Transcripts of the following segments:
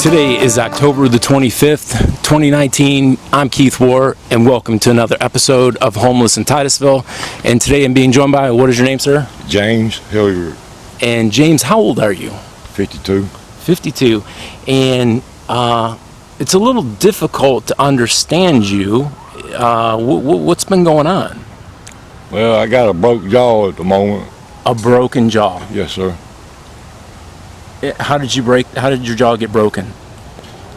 Today is October the 25th, 2019. I'm Keith Warr, and welcome to another episode of Homeless in Titusville. And today I'm being joined by, what is your name, sir? James Hilliard. And James, how old are you? 52. 52. And it's a little difficult to understand you. What's been going on? Well, I got a broke jaw at the moment. A broken jaw. Yes, sir. How did your jaw get broken?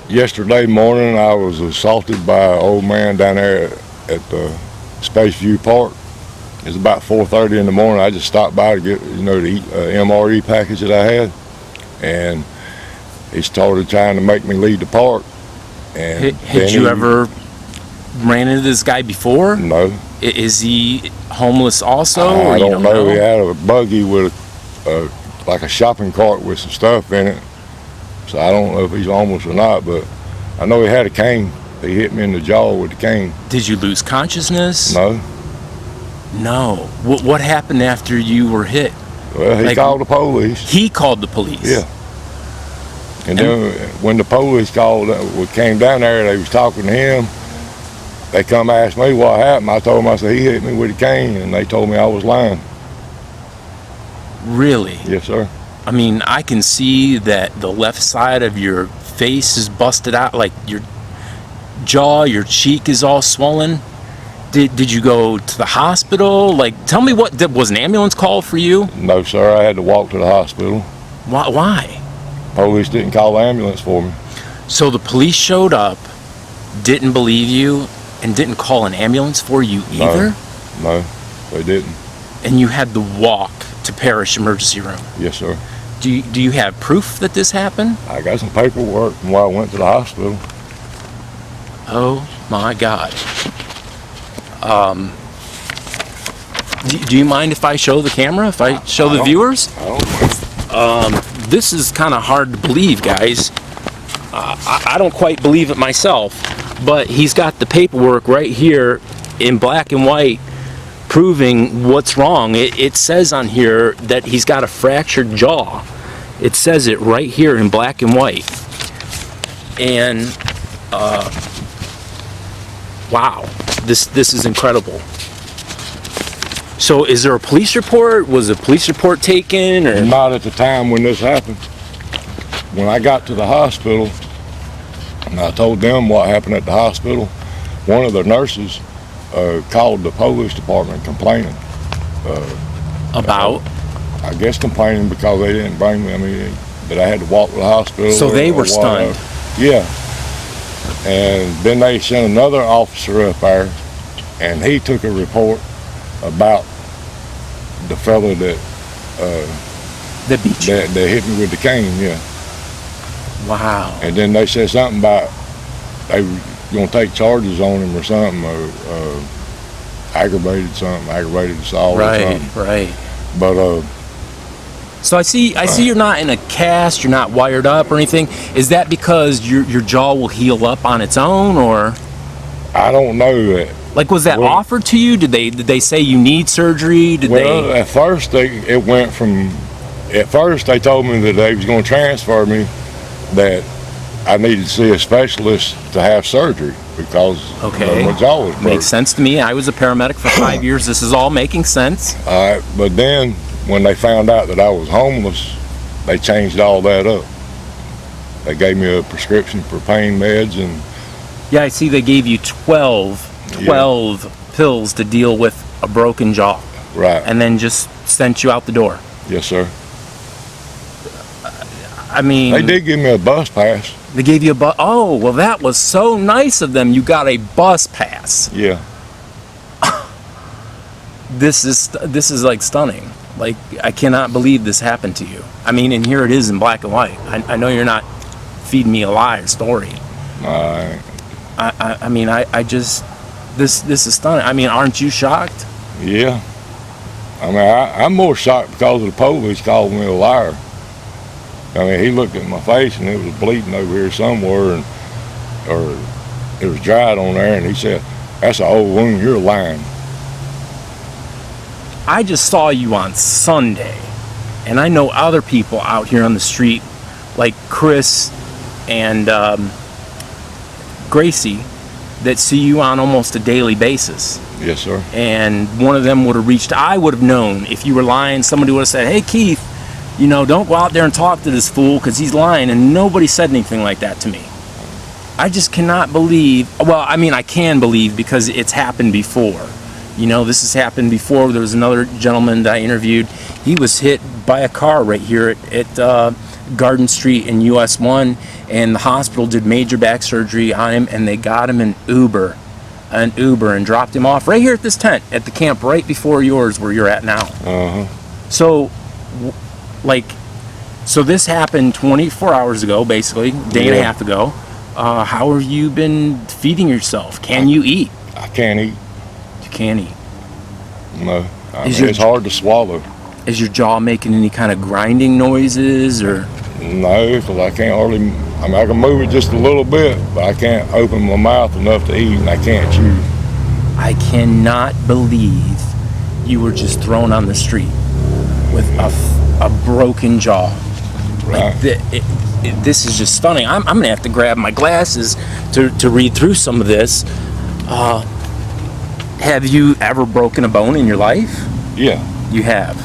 Yesterday morning, I was assaulted by an old man down there at the Space View Park. It's about 4:30 in the morning. I just stopped by to get, the MRE package that I had, and he started trying to make me leave the park. And had you ever ran into this guy before? No. Is he homeless also? I don't know. He had a buggy with like a shopping cart with some stuff in it. So I don't know if he's homeless or not, but I know he had a cane. He hit me in the jaw with the cane. Did you lose consciousness? No. No. What happened after you were hit? Well, he called the police. He called the police? Yeah. And then when the police came down there, they was talking to him. They come ask me what happened. I told them, I said, he hit me with a cane, and they told me I was lying. Really? Yes, sir. I mean, I can see that the left side of your face is busted out, like your jaw, your cheek is all swollen. Did you go to the hospital? Like, tell me, was an ambulance called for you? No, sir. I had to walk to the hospital. Why? Police didn't call the ambulance for me. So the police showed up, didn't believe you, and didn't call an ambulance for you either? No, they didn't. And you had to walk to Parish Emergency Room? Yes, sir. Do you have proof that this happened? I got some paperwork from where I went to the hospital. Oh my God. Do you mind if I show the camera? If I show the viewers? I don't. This is kind of hard to believe, guys. I don't quite believe it myself, but he's got the paperwork right here in black and white proving what's wrong. It says on here that he's got a fractured jaw. It says it right here in black and white. And wow, this is incredible. So is there a police report? Was a police report taken? Or not at the time when this happened. When I got to the hospital and I told them what happened at the hospital, one of the nurses called the police department complaining. About? I guess complaining because they didn't bring me, that I had to walk to the hospital. So they were stunned? Yeah. And then they sent another officer up there, and he took a report about the fella that beat you. That hit me with the cane, yeah. Wow. And then they said something about they were going to take charges on him or something, or aggravated assault or something. Right. But so I see you're not in a cast, you're not wired up or anything. Is that because your jaw will heal up on its own, or? I don't know that. Like, was that offered to you? Did they say you need surgery? At first they told me that they was going to transfer me, that I needed to see a specialist to have surgery because my jaw was broke. Makes sense to me. I was a paramedic for 5 years. This is all making sense. All right, but then when they found out that I was homeless, they changed all that up. They gave me a prescription for pain meds and. Yeah, I see they gave you 12 pills to deal with a broken jaw. Right. And then just sent you out the door. Yes, sir. I mean, they did give me a bus pass. They gave you a bus. Oh, well, that was so nice of them. You got a bus pass. Yeah. This is like stunning. Like, I cannot believe this happened to you. I mean, and here it is in black and white. I know you're not feeding me a lie or story. I mean, I just, this is stunning. I mean, aren't you shocked? Yeah. I mean, I'm more shocked because of the police called me a liar. I mean, he looked at my face and it was bleeding over here somewhere, or it was dried on there, and he said, "That's an old wound, you're lying." I just saw you on Sunday, and I know other people out here on the street, like Chris and Gracie that see you on almost a daily basis. Yes, sir. And one of them would have reached, I would have known if you were lying, somebody would have said, hey Keith, you know, don't go out there and talk to this fool because he's lying, and nobody said anything like that to me. I just cannot believe, well, I mean, I can believe because it's happened before. You know, this has happened before. There was another gentleman that I interviewed. He was hit by a car right here at Garden Street in US 1, and the hospital did major back surgery on him, and they got him an Uber, and dropped him off right here at this tent at the camp right before yours where you're at now. So, so this happened 24 hours ago, basically, day and a half ago. How have you been feeding yourself? Can you eat? I can't eat. You can't eat. No, I mean, it's hard to swallow. Is your jaw making any kind of grinding noises, or? No, because I can't hardly, I mean, I can move it just a little bit, but I can't open my mouth enough to eat, and I can't chew. I cannot believe you were just thrown on the street with a broken jaw. Right. Like this is just stunning. I'm going to have to grab my glasses to read through some of this. Have you ever broken a bone in your life? Yeah. You have.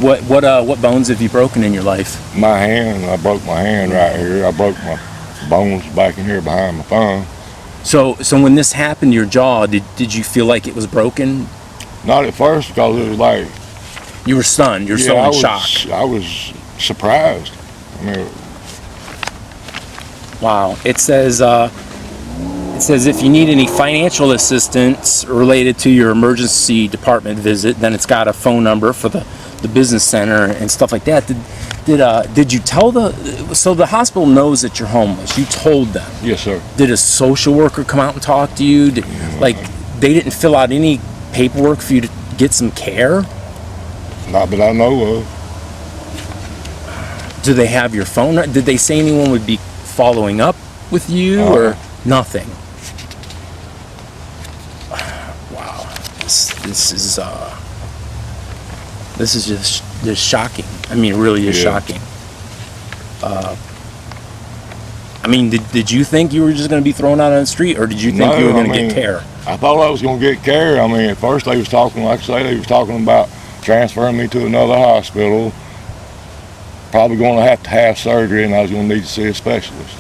What bones have you broken in your life? My hand, I broke my hand right here. I broke my bones back in here behind my thumb. So when this happened to your jaw, did you feel like it was broken? Not at first, because it was like... You were stunned. You were so in shock. I was surprised. I mean... Wow. It says if you need any financial assistance related to your emergency department visit, then it's got a phone number for the business center and stuff like that. Did you tell so the hospital knows that you're homeless? You told them? Yes, sir. Did a social worker come out and talk to you? They didn't fill out any paperwork for you to get some care? Not that I know of. Do they have your phone? Did they say anyone would be following up with you, or nothing? Wow, this is just shocking. I mean, it really is shocking. I mean, did you think you were just going to be thrown out on the street, or did you think you were going to get care? I thought I was going to get care. I mean, at first they was talking, like I say, they was talking about transferring me to another hospital, probably going to have surgery, and I was going to need to see a specialist.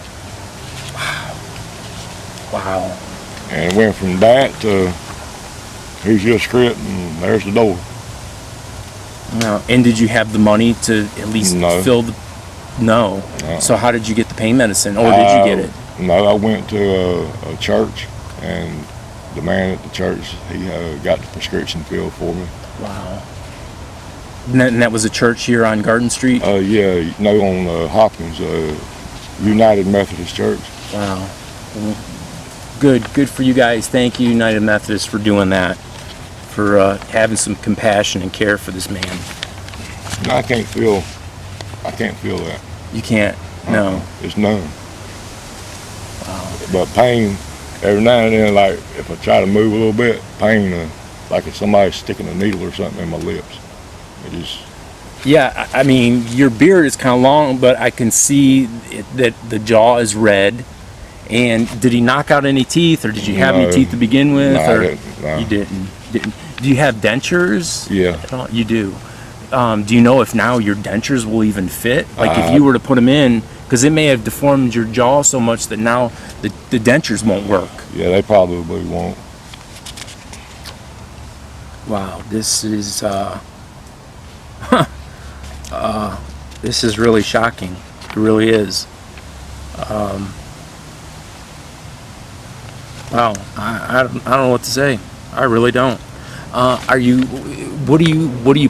Wow. And it went from that to, here's your script, and there's the door. No. And did you have the money to at least fill the... No. So how did you get the pain medicine, or did you get it? No, I went to a church, and the man at the church, he got the prescription filled for me. Wow. And that was a church here on Garden Street? Yeah, no, on Hopkins, United Methodist Church. Wow. Good for you guys. Thank you, United Methodist, for doing that, for having some compassion and care for this man. No, I can't feel that. You can't? No. It's none. Wow. But pain, every now and then, like if I try to move a little bit, pain, like if somebody's sticking a needle or something in my lips. It is. Yeah, I mean, your beard is kind of long, but I can see that the jaw is red. And did he knock out any teeth, or did you have any teeth to begin with? No, or I didn't. No. You didn't. Do you have dentures? Yeah. You do. Do you know if now your dentures will even fit? Like if you were to put them in, because it may have deformed your jaw so much that now the dentures won't work. Yeah, they probably won't. Wow, this is this is really shocking. It really is. Wow, I don't know what to say. I really don't. What are you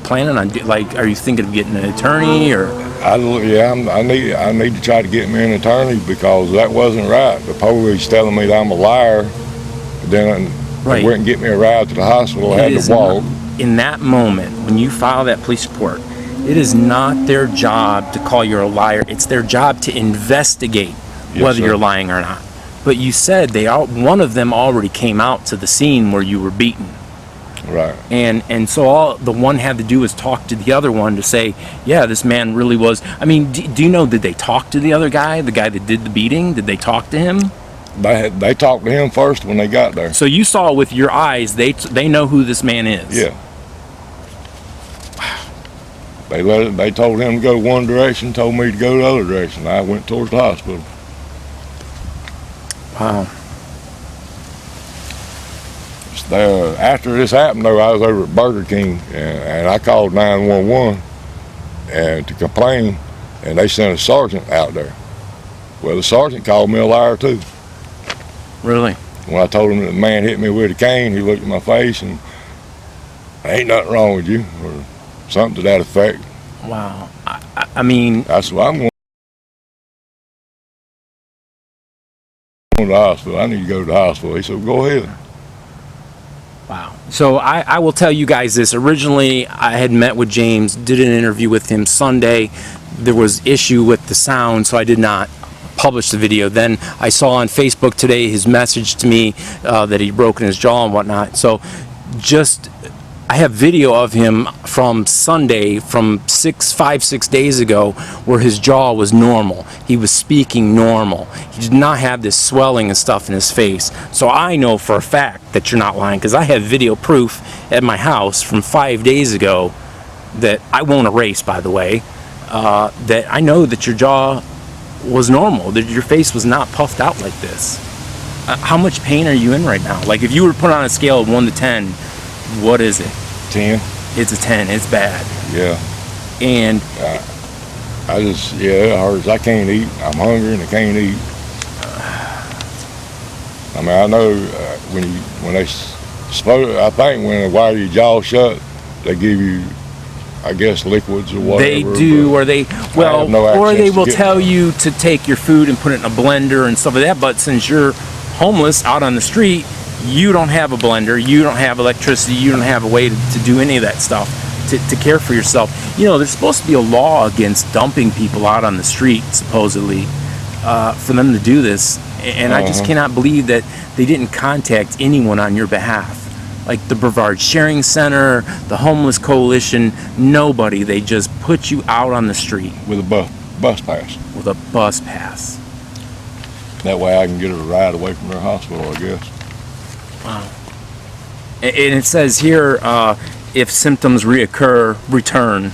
planning on? Like, are you thinking of getting an attorney, or? I need to try to get me an attorney, because that wasn't right. The police telling me that I'm a liar, then they wouldn't get me a ride to the hospital. I had to walk. In that moment, when you file that police report, it is not their job to call you a liar. It's their job to investigate whether you're lying or not. But you said one of them already came out to the scene where you were beaten. Right. And so all the one had to do was talk to the other one to say, yeah, this man really was. I mean, do you know, did they talk to the other guy, the guy that did the beating? Did they talk to him? They talked to him first when they got there. So you saw with your eyes, they know who this man is. Yeah. They told him to go one direction, told me to go the other direction. I went towards the hospital. Wow. After this happened, though, I was over at Burger King, and I called 911 and to complain, and they sent a sergeant out there. Well, the sergeant called me a liar too. Really? When I told him that the man hit me with a cane, he looked at my face and, ain't nothing wrong with you, or something to that effect. Wow. I mean, That's what I'm going to the hospital. I need to go to the hospital. He said, go ahead. wow. So I will tell you guys this. Originally, I had met with James, did an interview with him Sunday. There was issue with the sound, so I did not publish the video. Then I saw on Facebook today his message to me that he'd broken his jaw and whatnot. So I have video of him from Sunday, from 5-6 days ago, where his jaw was normal. He was speaking normal. He did not have this swelling and stuff in his face. So I know for a fact that you're not lying, because I have video proof at my house from 5 days ago that I won't erase, by the way, that I know that your jaw was normal, that your face was not puffed out like this. How much pain are you in right now? Like, if you were to put on a scale of 1 to 10, what is it? 10. It's a 10. It's bad. Yeah. And it hurts. I can't eat. I'm hungry and I can't eat. I mean, I know when they supposed, I think when they wire your jaw shut, they give you, I guess, liquids or whatever. they do, or they will tell you to take your food and put it in a blender and stuff like that. But since you're homeless out on the street, you don't have a blender, you don't have electricity, you don't have a way to do any of that stuff, to care for yourself. You know, there's supposed to be a law against dumping people out on the street, supposedly, for them to do this. And I just cannot believe that they didn't contact anyone on your behalf. Like the Brevard Sharing Center, the Homeless Coalition, nobody. They just put you out on the street. With a bus pass. With a bus pass. That way I can get a ride away from their hospital, I guess. Wow. And it says here, if symptoms return.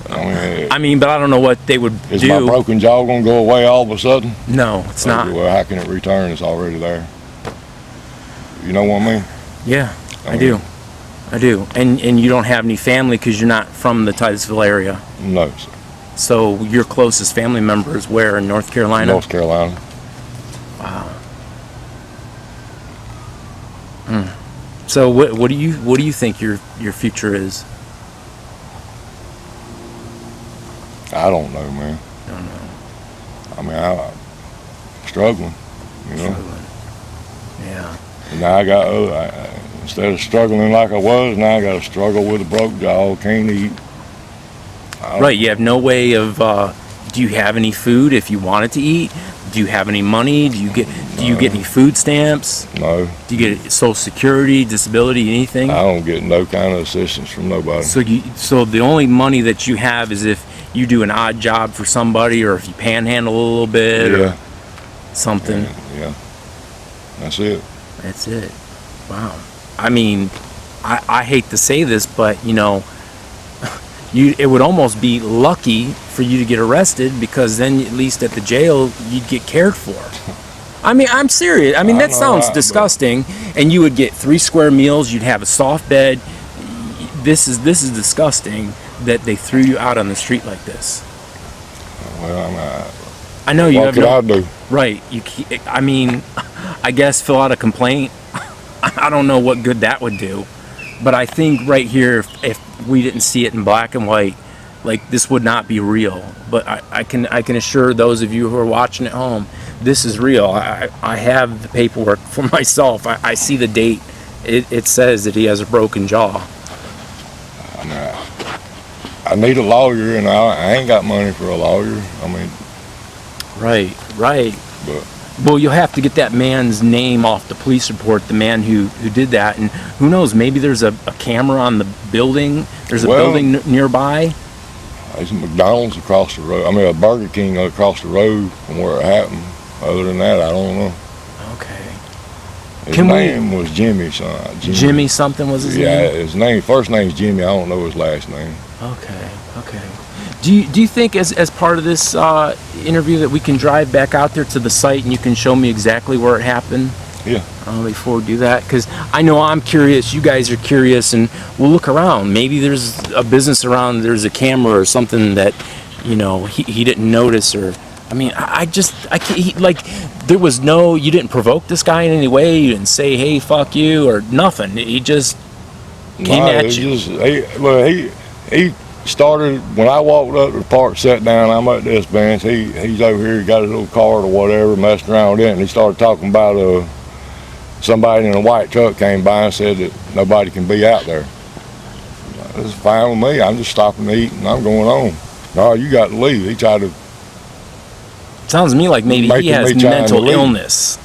I mean, but I don't know what they would do. Is my broken jaw going to go away all of a sudden? No, it's not. Well, how can it return? It's already there. You know what I mean? Yeah, I do. And you don't have any family because you're not from the Titusville area. No, sir. So your closest family member is where, in North Carolina? North Carolina. Wow. So what do you think your future is? I don't know, man. I don't know. I mean, I'm struggling, you know. Struggling. Yeah. And now I got, instead of struggling like I was, now I got to struggle with a broke jaw, can't eat. Right, you have no way of, do you have any food if you wanted to eat? Do you have any money? Do you get any food stamps? No. Do you get Social Security, disability, anything? I don't get no kind of assistance from nobody. So the only money that you have is if you do an odd job for somebody, or if you panhandle a little bit, or something. Yeah. That's it. That's it. Wow. I mean, I hate to say this, but you know, it would almost be lucky for you to get arrested, because then at least at the jail you'd get cared for. I mean, I'm serious. I mean, that sounds disgusting. And you would get 3 square meals. You'd have a soft bed. This is disgusting that they threw you out on the street like this. Well, I know you what have could I do? Right. I mean, I guess fill out a complaint. I don't know what good that would do, but I think right here, if we didn't see it in black and white, like, this would not be real. But I can assure those of you who are watching at home, this is real. I have the paperwork for myself. I see the date. It says that he has a broken jaw. I mean, I need a lawyer, and I ain't got money for a lawyer. I mean, right. But Well, you'll have to get that man's name off the police report, the man who did that, and who knows, maybe there's a camera on the building. There's a building nearby. There's a McDonald's across the road. I mean, a Burger King across the road from where it happened. Other than that, I don't know. Okay. His name was Jimmy, son. Jimmy something was his name? Yeah, his name, first name's Jimmy. I don't know his last name. Okay. Do you think as part of this interview that we can drive back out there to the site and you can show me exactly where it happened? Yeah. Before we do that, because I know I'm curious, you guys are curious, and we'll look around. Maybe there's a business around, there's a camera or something that, you know, he didn't notice, or, I mean, I can't, like, there was no, you didn't provoke this guy in any way, you didn't say, hey, fuck you, or nothing. He just came at you. He started, when I walked up to the park, sat down, I'm at this bench, he's over here, he got his little cart or whatever, messing around with it, and he started talking about somebody in a white truck came by and said that nobody can be out there. This is fine with me, I'm just stopping to eat and I'm going on. No, you got to leave. He tried to. Sounds to me like maybe he has mental illness.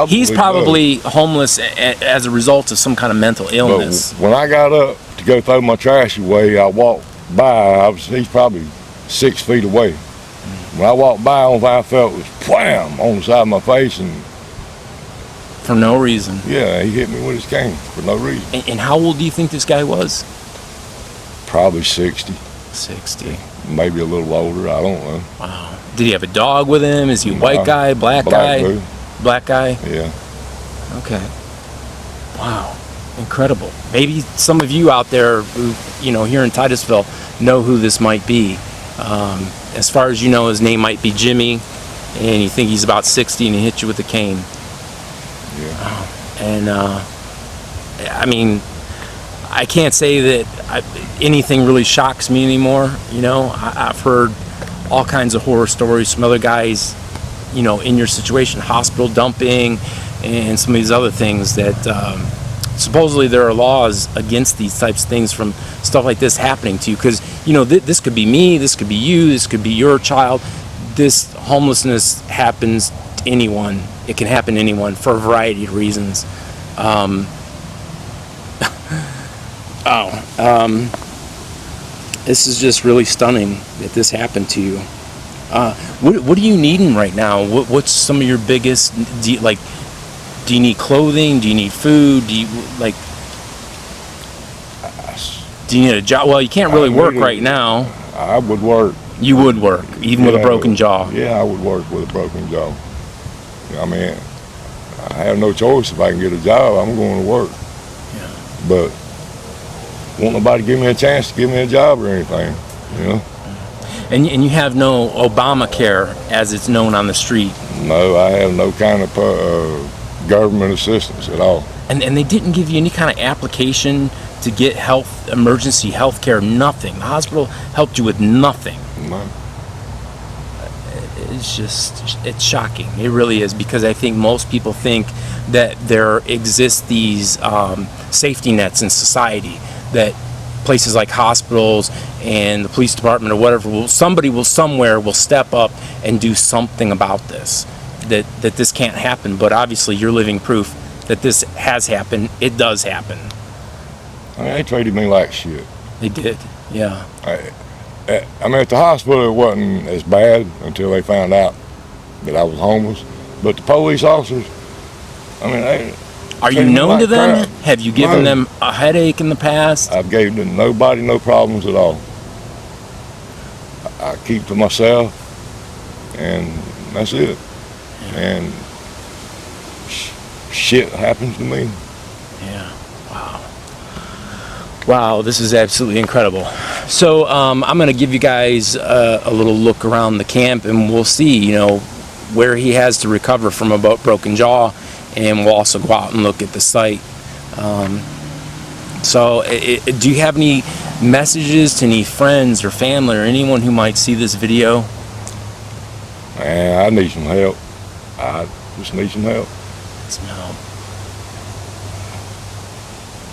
He's probably homeless as a result of some kind of mental illness. But when I got up to go throw my trash away, I walked by. He's probably 6 feet away. When I walked by, all I felt was wham on the side of my face, and for no reason. Yeah, he hit me with his cane for no reason. And how old do you think this guy was? Probably 60. 60. Maybe a little older. I don't know. Wow. Did he have a dog with him? Is he a white guy, black guy? Blue. Black guy? Yeah. Okay. Wow. Incredible. Maybe some of you out there who, you know, here in Titusville know who this might be. As far as you know, his name might be Jimmy, and you think he's about 60 and he hit you with a cane. Yeah. And I mean, I can't say that anything really shocks me anymore. You know, I've heard all kinds of horror stories from other guys, you know, in your situation, hospital dumping and some of these other things that supposedly there are laws against these types of things from stuff like this happening to you. Because, you know, this could be me, this could be you, this could be your child. This homelessness happens to anyone. It can happen to anyone for a variety of reasons. This is just really stunning that this happened to you. What are you needing right now? What's some of your biggest, do you need clothing? Do you need food? Do you need a job? Well, you can't really work right now. I would work. You would work, even with a broken jaw. Yeah, I would work with a broken jaw. I mean, I have no choice. If I can get a job, I'm going to work. Yeah. But won't nobody give me a chance to give me a job or anything, you know? And you have no Obamacare, as it's known on the street. No, I have no kind of government assistance at all. And they didn't give you any kind of application to get emergency health care, nothing. The hospital helped you with nothing. No. It's shocking. It really is, because I think most people think that there exist these safety nets in society, that places like hospitals and the police department or whatever, somebody will somewhere step up and do something about this, that this can't happen. But obviously you're living proof that this has happened. It does happen. I mean, they treated me like shit. They did, yeah. I mean, at the hospital it wasn't as bad until they found out that I was homeless. But the police officers, I mean, are you known to them? Have you given them a headache in the past? I've gave them nobody no problems at all. I keep to myself, and that's it. And shit happens to me. Yeah. Wow, this is absolutely incredible. So I'm going to give you guys a little look around the camp, and we'll see, you know, where he has to recover from a broken jaw, and we'll also go out and look at the site. Do you have any messages to any friends or family or anyone who might see this video? Man, I need some help. I just need some help. Some help.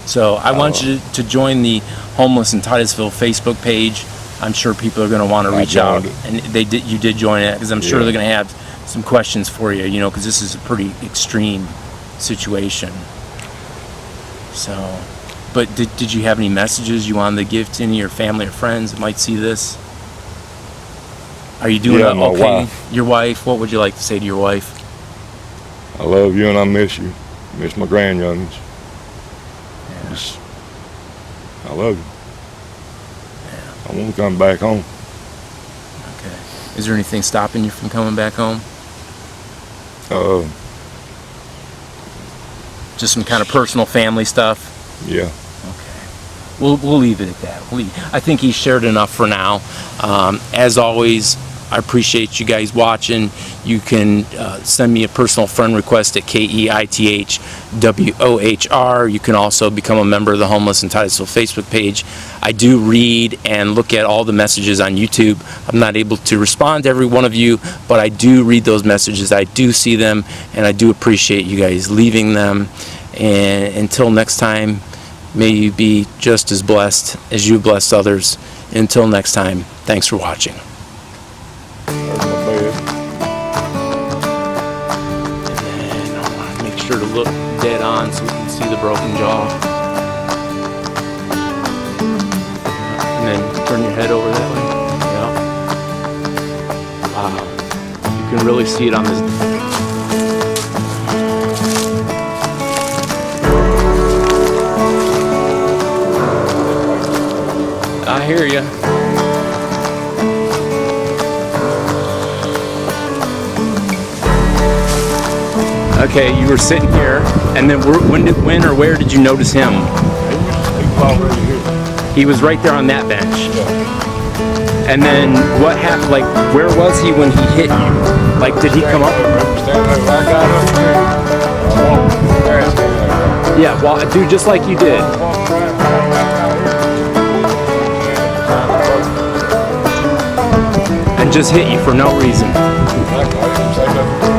So I want you to join the Homeless in Titusville Facebook page. I'm sure people are going to want to reach out, and you did join it, because I'm sure they're going to have some questions for you, you know, because this is a pretty extreme situation. So, but did you have any messages you wanted to give to any of your family or friends that might see this? Are you doing my okay? wife. Your wife, what would you like to say to your wife? I love you and I miss you. Miss my grandyoungins. Yeah. Just, I love you. I want to come back home. Okay. Is there anything stopping you from coming back home? Just some kind of personal family stuff? Yeah. Okay. We'll leave it at that. I think he shared enough for now. As always, I appreciate you guys watching. You can send me a personal friend request at KEITHWOHR. You can also become a member of the Homeless in Titusville Facebook page. I do read and look at all the messages on YouTube. I'm not able to respond to every one of you, but I do read those messages. I do see them, and I do appreciate you guys leaving them. And until next time, may you be just as blessed as you blessed others. Until next time, thanks for watching. There's my bed. And make sure to look dead on so we can see the broken jaw. And then turn your head over that way. Yeah. Wow. You can really see it on this. I hear you. Okay, you were sitting here, and then when or where did you notice him? He was already here. He was right there on that bench. Yeah. And then what happened? Like, where was he when he hit you? Like, did he come up? I got up here. I walked past him. Yeah, well, dude, just like you did. And just hit you for no reason. I didn't say nothing.